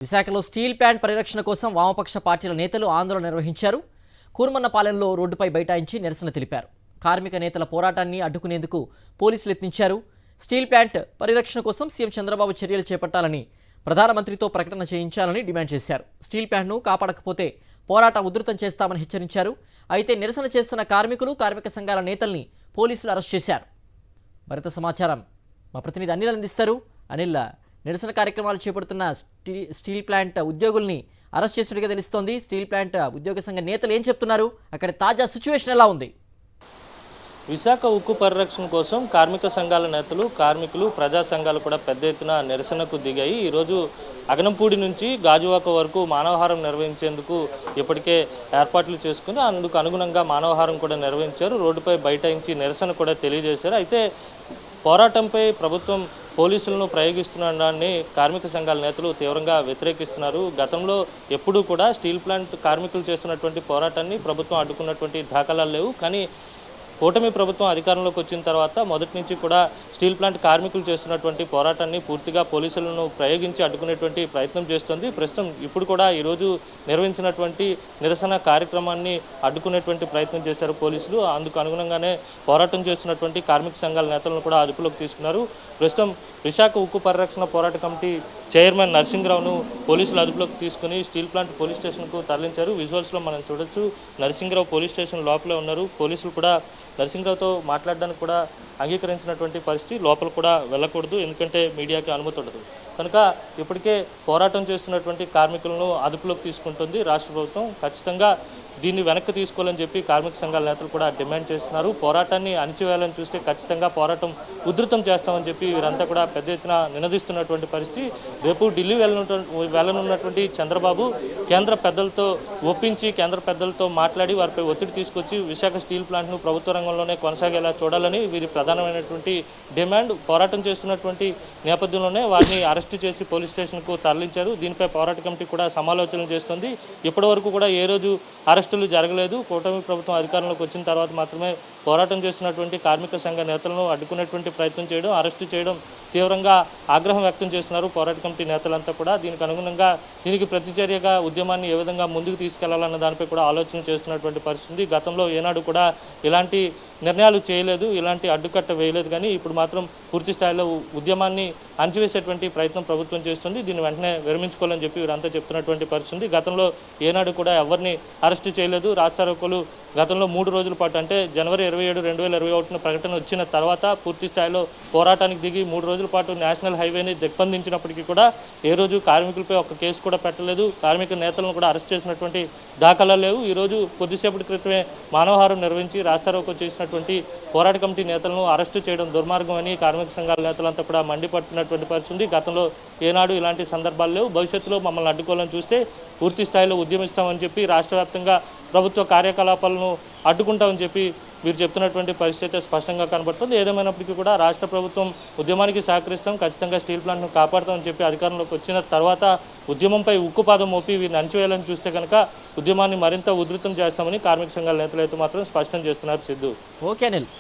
విశాఖలో steel plant పరిరక్షణ కోసం వామపక్ష పార్టీల నేతలు ఆందోళన నిర్వహించారు. కూర్మన్నపాలెంలో రోడ్డుపై బైఠాయించి నిరసన తెలిపారు. కార్మిక నేతల పోరాటాన్ని అడ్డుకునేందుకు పోలీసులు యత్నించారు. స్టీల్ ప్లాంట్ పరిరక్షణ కోసం సీఎం చంద్రబాబు చర్యలు చేపట్టాలని, ప్రధానమంత్రితో ప్రకటన చేయించాలని డిమాండ్ చేశారు. స్టీల్ ప్లాంట్ను కాపాడకపోతే పోరాటం ఉధృతం చేస్తామని హెచ్చరించారు. అయితే నిరసన చేస్తున్న కార్మికులు, కార్మిక సంఘాల నేతల్ని పోలీసులు అరెస్ట్ చేశారు. మరింత సమాచారం మా ప్రతినిధి అనిల్ అందిస్తారు. అనిల్, నిరసన కార్యక్రమాలు చేపడుతున్న స్టీల్ ప్లాంట్ ఉద్యోగుల్ని అరెస్ట్ చేసినట్టుగా తెలుస్తోంది. స్టీల్ ప్లాంట్ ఉద్యోగ సంఘ నేతలు ఏం చెప్తున్నారు? అక్కడ తాజా సిచ్యువేషన్ ఎలా ఉంది? విశాఖ ఉక్కు పరిరక్షణ కోసం కార్మిక సంఘాల నేతలు, కార్మికులు, ప్రజా సంఘాలు కూడా పెద్ద ఎత్తున నిరసనకు దిగాయి. ఈరోజు అగనంపూడి నుంచి గాజువాక వరకు మానవహారం నిర్వహించేందుకు ఇప్పటికే ఏర్పాట్లు చేసుకుని అందుకు అనుగుణంగా మానవహారం కూడా నిర్వహించారు. రోడ్డుపై బైఠాయించి నిరసన కూడా తెలియజేశారు. అయితే పోరాటంపై ప్రభుత్వం పోలీసులను ప్రయోగిస్తున్నాడని కార్మిక సంఘాల నేతలు తీవ్రంగా వ్యతిరేకిస్తున్నారు. గతంలో ఎప్పుడూ కూడా స్టీల్ ప్లాంట్ కార్మికులు చేస్తున్నటువంటి పోరాటాన్ని ప్రభుత్వం అడ్డుకున్నటువంటి దాఖలాలు లేవు. కానీ కూటమి ప్రభుత్వం అధికారంలోకి వచ్చిన తర్వాత మొదటి నుంచి కూడా స్టీల్ ప్లాంట్ కార్మికులు చేస్తున్నటువంటి పోరాటాన్ని పూర్తిగా పోలీసులను ప్రయోగించి అడ్డుకునేటువంటి ప్రయత్నం చేస్తుంది. ప్రస్తుతం ఇప్పుడు కూడా ఈరోజు నిర్వహించినటువంటి నిరసన కార్యక్రమాన్ని అడ్డుకునేటువంటి ప్రయత్నం చేశారు పోలీసులు. అందుకు అనుగుణంగానే పోరాటం చేస్తున్నటువంటి కార్మిక సంఘాల నేతలను కూడా అదుపులోకి తీసుకున్నారు. ప్రస్తుతం విశాఖ ఉక్కు పరిరక్షణ పోరాట కమిటీ చైర్మన్ నరసింహరావును పోలీసులు అదుపులోకి తీసుకుని స్టీల్ ప్లాంట్ పోలీస్ స్టేషన్కు తరలించారు. విజువల్స్లో మనం చూడొచ్చు, నరసింహరావు పోలీస్ స్టేషన్ లోపలే ఉన్నారు. పోలీసులు కూడా నరసింహరావుతో మాట్లాడడానికి కూడా అంగీకరించినటువంటి పరిస్థితి. లోపల కూడా వెళ్ళకూడదు, ఎందుకంటే మీడియాకి అనుమతి ఉండదు కనుక ఇప్పటికే పోరాటం చేస్తున్నటువంటి కార్మికులను అదుపులోకి తీసుకుంటుంది రాష్ట్ర ప్రభుత్వం. ఖచ్చితంగా దీన్ని వెనక్కి తీసుకోవాలని చెప్పి కార్మిక సంఘాల నేతలు కూడా డిమాండ్ చేస్తున్నారు. పోరాటాన్ని అణిచివేయాలని చూస్తే ఖచ్చితంగా పోరాటం ఉధృతం చేస్తామని చెప్పి వీరంతా కూడా పెద్ద ఎత్తున నినదిస్తున్నటువంటి పరిస్థితి. రేపు ఢిల్లీ వెళ్ళనున్నటువంటి చంద్రబాబు కేంద్ర పెద్దలతో ఒప్పించి, కేంద్ర పెద్దలతో మాట్లాడి వారిపై ఒత్తిడి తీసుకొచ్చి విశాఖ స్టీల్ ప్లాంట్ను ప్రభుత్వ రంగంలోనే కొనసాగేలా చూడాలని వీరి ప్రధానమైనటువంటి డిమాండ్. పోరాటం చేస్తున్నటువంటి నేపథ్యంలోనే వారిని అరెస్టు చేసి పోలీస్ స్టేషన్కు తరలించారు. దీనిపై పోరాట కమిటీ కూడా సమాలోచనలు చేస్తుంది. ఇప్పటివరకు కూడా ఏ రోజు అరెస్టులు జరగలేదు. కూటమి ప్రభుత్వం అధికారంలోకి వచ్చిన తర్వాత మాత్రమే పోరాటం చేస్తున్నటువంటి కార్మిక సంఘ నేతలను అడ్డుకునేటువంటి ప్రయత్నం చేయడం, అరెస్టు చేయడం తీవ్రంగా ఆగ్రహం వ్యక్తం చేస్తున్నారు పోరాట కమిటీ నేతలంతా కూడా. దీనికి అనుగుణంగా దీనికి ప్రతిచర్యగా ఉద్యమాన్ని ఏ విధంగా ముందుకు తీసుకెళ్లాలన్న దానిపై కూడా ఆలోచన చేస్తున్నటువంటి పరిస్థితి. గతంలో ఏనాడు కూడా ఇలాంటి నిర్ణయాలు చేయలేదు, ఇలాంటి అడ్డుకట్ట వేయలేదు. కానీ ఇప్పుడు మాత్రం పూర్తి స్థాయిలో ఉద్యమాన్ని అణచివేసేటువంటి ప్రయత్నం ప్రభుత్వం చేస్తుంది. దీన్ని వెంటనే విరమించుకోవాలని చెప్పి వీరంతా చెప్తున్నటువంటి పరిస్థితి. గతంలో ఏనాడు కూడా ఎవరిని అరెస్టు చేయలేదు. రాస్తారోకోలు గతంలో 3 రోజుల పాటు, అంటే జనవరి 27, 2021 ప్రకటన వచ్చిన తర్వాత పూర్తి స్థాయిలో పోరాటానికి దిగి 3 రోజుల పాటు నేషనల్ హైవేని దిగ్బంధించినప్పటికీ కూడా ఏ రోజు కార్మికులపై ఒక కేసు కూడా పెట్టలేదు. కార్మిక నేతలను కూడా అరెస్ట్ చేసినటువంటి దాఖలాలు లేవు. ఈరోజు కొద్దిసేపటి క్రితమే మానవహారం నిర్వహించి రాస్తారోకో చేసినటువంటి పోరాట కమిటీ నేతలను అరెస్టు చేయడం దుర్మార్గం అని కార్మిక సంఘాల నేతలంతా కూడా మండిపడుతున్నటువంటి పరిస్థితి. గతంలో ఏనాడు ఇలాంటి సందర్భాలు లేవు. భవిష్యత్తులో మమ్మల్ని అడ్డుకోవాలని చూస్తే పూర్తి స్థాయిలో ఉద్యమిస్తామని చెప్పి, రాష్ట్ర వ్యాప్తంగా ప్రభుత్వ కార్యకలాపాలను అడ్డుకుంటామని చెప్పి వీరు చెప్తున్నటువంటి పరిస్థితి స్పష్టంగా కనబడుతుంది. ఏదేమైనప్పటికీ కూడా రాష్ట్ర ప్రభుత్వం ఉద్యమానికి సహకరిస్తాం, ఖచ్చితంగా స్టీల్ ప్లాంట్ను కాపాడుతామని చెప్పి అధికారంలోకి వచ్చిన తర్వాత ఉద్యమంపై ఉక్కుపాదం మోపి వీరిని అణచివేయాలని చూస్తే కనుక ఉద్యమాన్ని మరింత ఉధృతం చేస్తామని కార్మిక సంఘాల నేతలు అయితే మాత్రం స్పష్టం చేస్తున్నారు. సిద్ధు. ఓకే అనిల్.